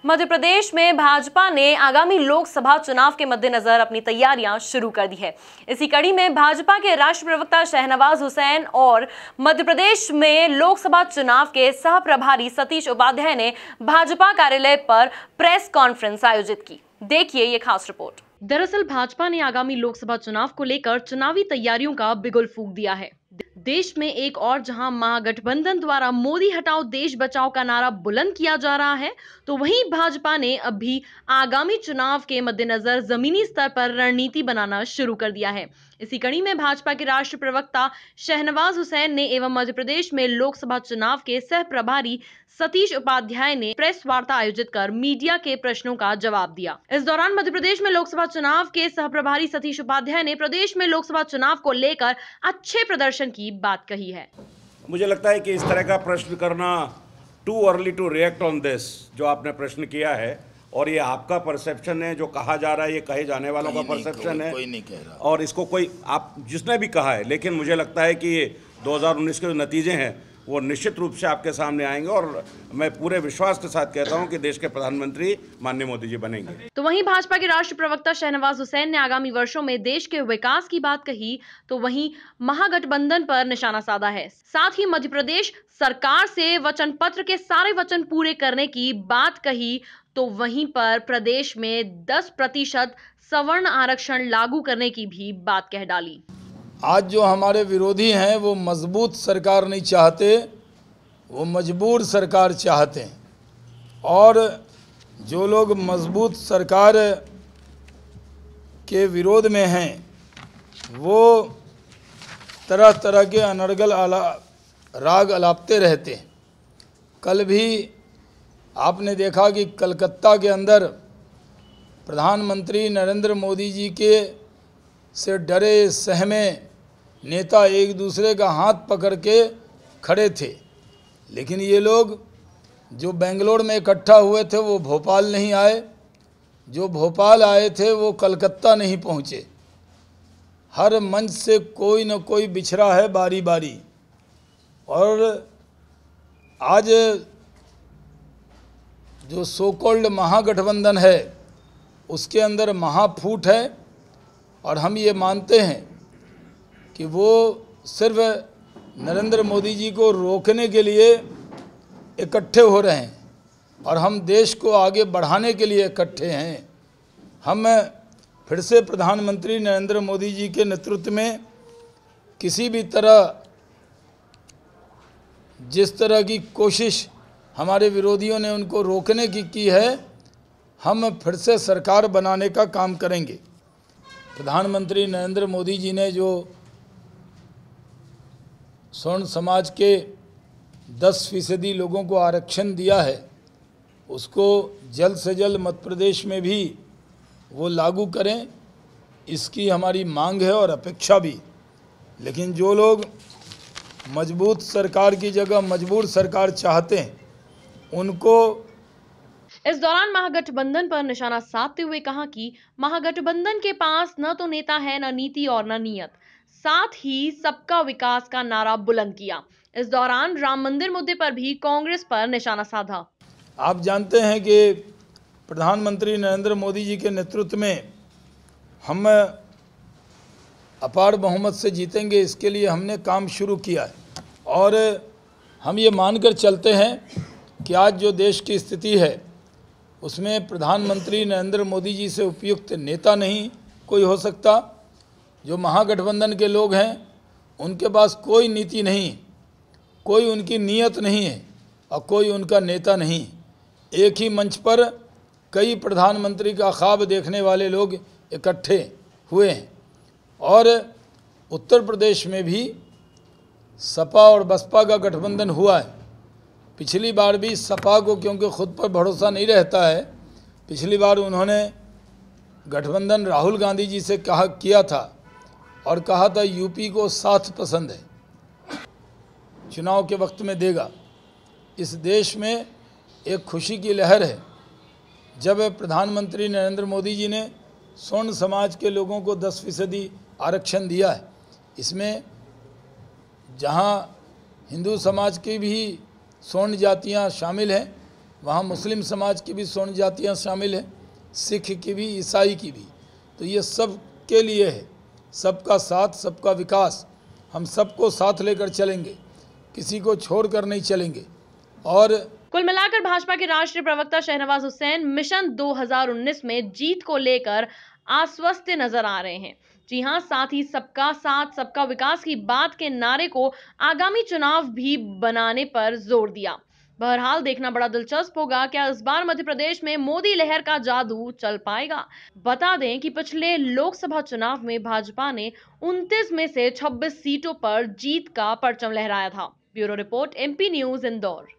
मध्य प्रदेश में भाजपा ने आगामी लोकसभा चुनाव के मद्देनजर अपनी तैयारियां शुरू कर दी है। इसी कड़ी में भाजपा के राष्ट्रीय प्रवक्ता शहनवाज हुसैन और मध्य प्रदेश में लोकसभा चुनाव के सह प्रभारी सतीश उपाध्याय ने भाजपा कार्यालय पर प्रेस कॉन्फ्रेंस आयोजित की। देखिए ये खास रिपोर्ट। दरअसल भाजपा ने आगामी लोकसभा चुनाव को लेकर चुनावी तैयारियों का बिगुल फूंक दिया है। देश में एक और जहां महागठबंधन द्वारा मोदी हटाओ देश बचाओ का नारा बुलंद किया जा रहा है, तो वहीं भाजपा ने अभी आगामी चुनाव के मद्देनजर जमीनी स्तर पर रणनीति बनाना शुरू कर दिया है। इसी कड़ी में भाजपा के राष्ट्रीय प्रवक्ता शहनवाज हुसैन ने एवं मध्य प्रदेश में लोकसभा चुनाव के सह प्रभारी सतीश उपाध्याय ने प्रेस वार्ता आयोजित कर मीडिया के प्रश्नों का जवाब दिया। इस दौरान मध्य प्रदेश में लोकसभा चुनाव के सह प्रभारी सतीश उपाध्याय ने प्रदेश में लोकसभा चुनाव को लेकर अच्छे प्रदर्शन की बात कही है। मुझे लगता है कि इस तरह का प्रश्न करना too early to react on this, जो आपने प्रश्न किया है, और ये आपका परसेप्शन है, जो कहा जा रहा है ये कहे जाने वालों का परसेप्शन है, कोई नहीं कह रहा। और इसको कोई आप जिसने भी कहा है, लेकिन मुझे लगता है कि ये 2019 के जो नतीजे हैं वो निश्चित रूप से आपके सामने आएंगे और मैं पूरे विश्वास के साथ कहता हूं कि देश के प्रधानमंत्री माननीय मोदी जी बनेंगे। तो वहीं भाजपा के राष्ट्रीय प्रवक्ता शहनवाज हुसैन ने आगामी वर्षों में देश के विकास की बात कही, तो वहीं महागठबंधन पर निशाना साधा है। साथ ही मध्य प्रदेश सरकार से वचन पत्र के सारे वचन पूरे करने की बात कही, तो वहीं पर प्रदेश में 10% सवर्ण आरक्षण लागू करने की भी बात कह डाली। आज जो हमारे विरोधी हैं वो मजबूत सरकार नहीं चाहते, वो मजबूर सरकार चाहते हैं, और जो लोग मजबूत सरकार के विरोध में हैं वो तरह तरह के अनर्गल राग अलापते रहते हैं। कल भी आपने देखा कि कलकत्ता के अंदर प्रधानमंत्री नरेंद्र मोदी जी के से डरे सहमे नेता एक दूसरे का हाथ पकड़ के खड़े थे, लेकिन ये लोग जो बेंगलोर में इकट्ठा हुए थे वो भोपाल नहीं आए, जो भोपाल आए थे वो कलकत्ता नहीं पहुँचे। हर मंच से कोई न कोई बिछड़ा है बारी बारी, और आज जो सो कॉल्ड महागठबंधन है उसके अंदर महाफूट है, और हम ये मानते हैं कि वो सिर्फ नरेंद्र मोदी जी को रोकने के लिए इकट्ठे हो रहे हैं, और हम देश को आगे बढ़ाने के लिए इकट्ठे हैं। हम फिर से प्रधानमंत्री नरेंद्र मोदी जी के नेतृत्व में किसी भी तरह जिस तरह की कोशिश हमारे विरोधियों ने उनको रोकने की है, हम फिर से सरकार बनाने का काम करेंगे। प्रधानमंत्री नरेंद्र मोदी जी ने जो स्वर्ण समाज के 10% लोगों को आरक्षण दिया है उसको जल्द से जल्द मध्य प्रदेश में भी वो लागू करें, इसकी हमारी मांग है और अपेक्षा भी। लेकिन जो लोग मजबूत सरकार की जगह मजबूर सरकार चाहते हैं उनको इस दौरान महागठबंधन पर निशाना साधते हुए कहा कि महागठबंधन के पास न तो नेता है, न नीति और न नीयत, साथ ही सबका विकास का नारा बुलंद किया। इस दौरान राम मंदिर मुद्दे पर भी कांग्रेस पर निशाना साधा। आप जानते हैं कि प्रधानमंत्री नरेंद्र मोदी जी के नेतृत्व में हम अपार बहुमत से जीतेंगे, इसके लिए हमने काम शुरू किया है, और हम ये मानकर चलते हैं कि आज जो देश की स्थिति है उसमें प्रधानमंत्री नरेंद्र मोदी जी से उपयुक्त नेता नहीं कोई हो सकता। जो महागठबंधन के लोग हैं उनके पास कोई नीति नहीं, कोई उनकी नीयत नहीं है और कोई उनका नेता नहीं। एक ही मंच पर कई प्रधानमंत्री का ख्वाब देखने वाले लोग इकट्ठे हुए हैं, और उत्तर प्रदेश में भी सपा और बसपा का गठबंधन हुआ है। पिछली बार भी सपा को, क्योंकि खुद पर भरोसा नहीं रहता है, पिछली बार उन्होंने गठबंधन राहुल गांधी जी से किया था और कहा था यूपी को साथ पसंद है, चुनाव के वक्त में देगा। इस देश में एक खुशी की लहर है जब प्रधानमंत्री नरेंद्र मोदी जी ने स्वर्ण समाज के लोगों को 10% आरक्षण दिया है। इसमें जहां हिंदू समाज की भी स्वर्ण जातियां शामिल हैं, वहाँ मुस्लिम समाज की भी 16 जातियाँ शामिल हैं, सिख की भी, ईसाई की भी। तो ये सब के लिए है, सबका साथ सबका विकास। हम सबको साथ लेकर चलेंगे, किसी को छोड़कर नहीं चलेंगे। और कुल मिलाकर भाजपा के राष्ट्रीय प्रवक्ता शहनवाज हुसैन मिशन 2019 में जीत को लेकर आश्वस्त नजर आ रहे हैं। जी हां, साथ ही सबका साथ सबका विकास की बात के नारे को आगामी चुनाव भी बनाने पर जोर दिया। बहरहाल देखना बड़ा दिलचस्प होगा क्या इस बार मध्य प्रदेश में मोदी लहर का जादू चल पाएगा। बता दें कि पिछले लोकसभा चुनाव में भाजपा ने 29 में से 26 सीटों पर जीत का परचम लहराया था। Bureau report, MP news, Indore.